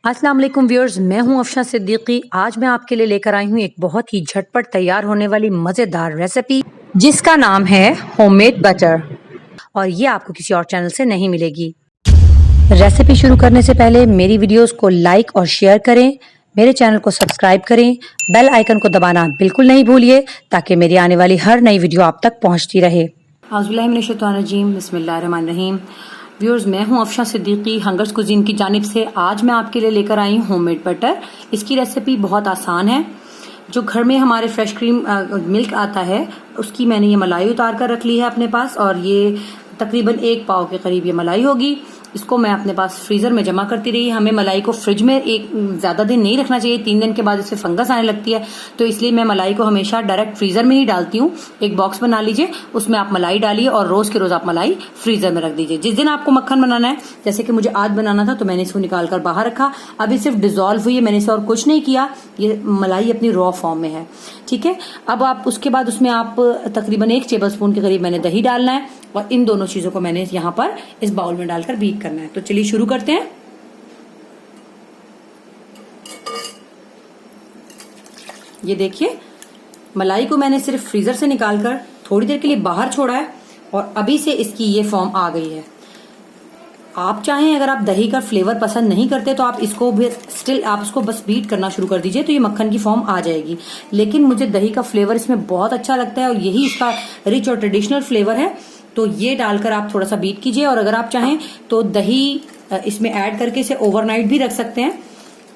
अस्सलाम वालेकुम व्यूअर्स, मैं हूं अफशा सिद्दीकी। आज मैं आपके लिए लेकर आई हूं एक बहुत ही झटपट तैयार होने वाली मज़ेदार रेसिपी जिसका नाम है होममेड बटर, और ये आपको किसी और चैनल से नहीं मिलेगी। रेसिपी शुरू करने से पहले मेरी वीडियोस को लाइक और शेयर करें, मेरे चैनल को सब्सक्राइब करें, बेल आइकन को दबाना बिल्कुल नहीं भूलिए ताकि मेरी आने वाली हर नई वीडियो आप तक पहुंचती रहे। औज़ुबिल्लाहि मिनश शैतानिर रजीम, बिस्मिल्लाहिर रहमानिर रहीम। व्यूअर्स, मैं हूं अफशा सिद्दीकी हंगर्स कुजीन की जानिब से। आज मैं आपके लिए लेकर आई हूं होममेड बटर। इसकी रेसिपी बहुत आसान है। जो घर में हमारे फ्रेश क्रीम मिल्क आता है उसकी मैंने ये मलाई उतार कर रख ली है अपने पास, और ये तकरीबन 1 पाव के करीब ये मलाई होगी। इसको मैं अपने पास फ्रीजर में जमा करती रही। हमें मलाई को फ्रिज में ज्यादा दिन नहीं रखना चाहिए, 3 दिन के बाद इससे फंगस आने लगती है, तो इसलिए मैं मलाई को हमेशा डायरेक्ट फ्रीजर में ही डालती हूँ। एक बॉक्स बना लीजिए, उसमें आप मलाई डालिए और रोज के रोज आप मलाई फ्रीजर में रख दीजिए। जिस दिन आपको मक्खन बनाना है, जैसे कि मुझे आज बनाना था, तो मैंने इसको निकाल कर बाहर रखा। अभी सिर्फ डिजोल्व हुई है, मैंने इसे और कुछ नहीं किया। ये मलाई अपनी रॉ फॉर्म में है, ठीक है। अब आप उसके बाद उसमें आप तकरीबन 1 टेबलस्पून के करीब मैंने दही डालना है, और इन दोनों चीजों को मैंने यहाँ पर इस बाउल में डालकर बीट करना है। तो चलिए शुरू करते हैं। ये देखिए, मलाई को मैंने सिर्फ फ्रीजर से निकालकर थोड़ी देर के लिए बाहर छोड़ा है, और अभी से इसकी ये फॉर्म आ गई है। आप चाहें, अगर आप दही का फ्लेवर पसंद नहीं करते तो आप इसको भी स्टिल आप इसको बस बीट करना शुरू कर दीजिए, तो ये मक्खन की फॉर्म आ जाएगी। लेकिन मुझे दही का फ्लेवर इसमें बहुत अच्छा लगता है, और यही इसका रिच और ट्रेडिशनल फ्लेवर है। तो ये डालकर आप थोड़ा सा बीट कीजिए, और अगर आप चाहें तो दही इसमें ऐड करके इसे ओवरनाइट भी रख सकते हैं,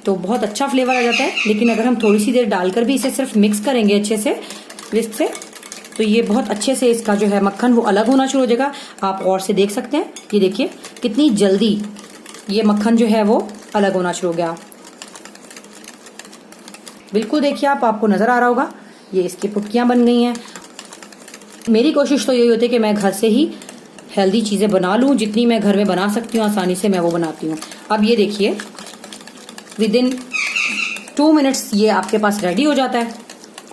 तो बहुत अच्छा फ्लेवर आ जाता है। लेकिन अगर हम थोड़ी सी देर डालकर भी इसे सिर्फ मिक्स करेंगे अच्छे से विस्क से, तो ये बहुत अच्छे से इसका जो है मक्खन वो अलग होना शुरू हो जाएगा। आप और से देख सकते हैं, ये देखिए कितनी जल्दी ये मक्खन जो है वो अलग होना शुरू हो गया। बिल्कुल देखिए, आपको नजर आ रहा होगा, ये इसकी पुटकियां बन गई हैं। मेरी कोशिश तो यही होती है कि मैं घर से ही हेल्दी चीजें बना लूं, जितनी मैं घर में बना सकती हूँ आसानी से मैं वो बनाती हूँ। अब ये देखिए, विद इन 2 मिनट्स ये आपके पास रेडी हो जाता है,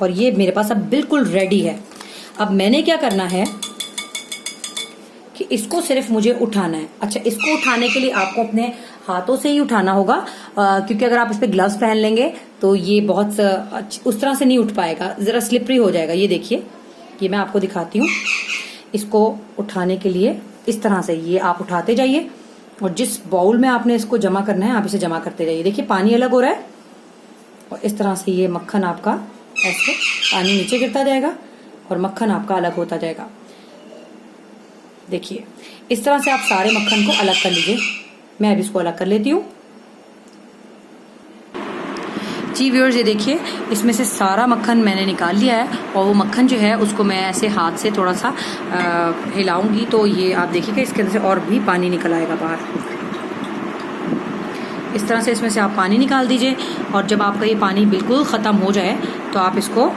और ये मेरे पास अब बिल्कुल रेडी है। अब मैंने क्या करना है कि इसको सिर्फ मुझे उठाना है। अच्छा, इसको उठाने के लिए आपको अपने हाथों से ही उठाना होगा, क्योंकि अगर आप इस पे ग्लव्स पहन लेंगे तो ये बहुत उस तरह से नहीं उठ पाएगा, जरा स्लिपरी हो जाएगा। ये देखिए, ये मैं आपको दिखाती हूँ। इसको उठाने के लिए इस तरह से ये आप उठाते जाइए, और जिस बाउल में आपने इसको जमा करना है आप इसे जमा करते जाइए। देखिए पानी अलग हो रहा है, और इस तरह से ये मक्खन आपका ऐसे पानी नीचे गिरता जाएगा और मक्खन आपका अलग होता जाएगा। देखिए, इस तरह से आप सारे मक्खन को अलग कर लीजिए। मैं अब इसको अलग कर लेती हूँ। जी व्यूअर्स, ये देखिए, इसमें से सारा मक्खन मैंने निकाल लिया है, और वो मक्खन जो है उसको मैं ऐसे हाथ से थोड़ा सा हिलाऊंगी, तो ये आप देखिएगा इसके अंदर से और भी पानी निकल आएगा बाहर। इस तरह से इसमें से आप पानी निकाल दीजिए, और जब आपका ये पानी बिल्कुल ख़त्म हो जाए तो आप इसको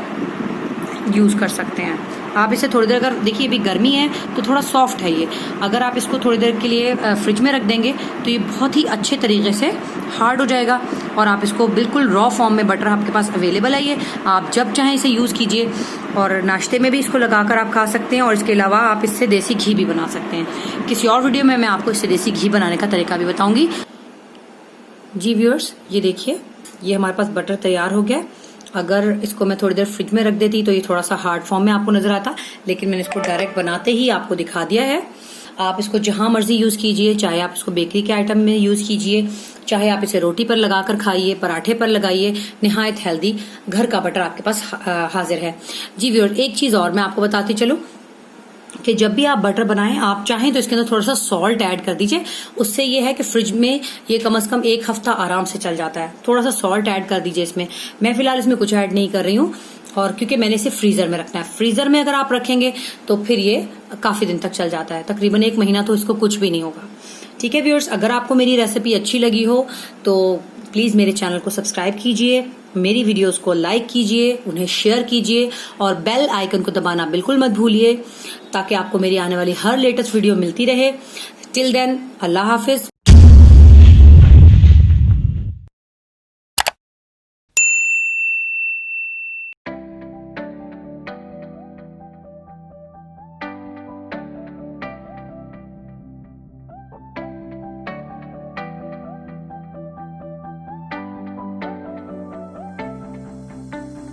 यूज़ कर सकते हैं। आप इसे थोड़ी देर, अगर देखिए अभी गर्मी है तो थोड़ा सॉफ्ट है ये, अगर आप इसको थोड़ी देर के लिए फ्रिज में रख देंगे तो ये बहुत ही अच्छे तरीके से हार्ड हो जाएगा, और आप इसको बिल्कुल रॉ फॉर्म में बटर आपके पास अवेलेबल है। ये आप जब चाहें इसे यूज़ कीजिए, और नाश्ते में भी इसको लगाकर आप खा सकते हैं, और इसके अलावा आप इससे देसी घी भी बना सकते हैं। किसी और वीडियो में मैं आपको इससे देसी घी बनाने का तरीका भी बताऊंगी। जी व्यूअर्स, ये देखिए, ये हमारे पास बटर तैयार हो गया। अगर इसको मैं थोड़ी देर फ्रिज में रख देती तो ये थोड़ा सा हार्ड फॉर्म में आपको नजर आता, लेकिन मैंने इसको डायरेक्ट बनाते ही आपको दिखा दिया है। आप इसको जहां मर्जी यूज कीजिए, चाहे आप इसको बेकरी के आइटम में यूज कीजिए, चाहे आप इसे रोटी पर लगाकर खाइए, पराठे पर लगाइए, निहायत हेल्दी घर का बटर आपके पास हाजिर है। जी व्यूअर्स, एक चीज और मैं आपको बताती चलूं कि जब भी आप बटर बनाएं, आप चाहें तो इसके अंदर थोड़ा सा सॉल्ट ऐड कर दीजिए। उससे ये है कि फ्रिज में ये कम से कम 1 हफ्ता आराम से चल जाता है। थोड़ा सा सॉल्ट ऐड कर दीजिए इसमें। मैं फिलहाल इसमें कुछ ऐड नहीं कर रही हूँ, और क्योंकि मैंने इसे फ्रीजर में रखना है। फ्रीजर में अगर आप रखेंगे तो फिर ये काफी दिन तक चल जाता है, तकरीबन 1 महीना तो इसको कुछ भी नहीं होगा। ठीक है व्यूअर्स, अगर आपको मेरी रेसिपी अच्छी लगी हो तो प्लीज मेरे चैनल को सब्सक्राइब कीजिए, मेरी वीडियोस को लाइक कीजिए, उन्हें शेयर कीजिए, और बेल आइकन को दबाना बिल्कुल मत भूलिए, ताकि आपको मेरी आने वाली हर लेटेस्ट वीडियो मिलती रहे। टिल देन, अल्लाह हाफिज।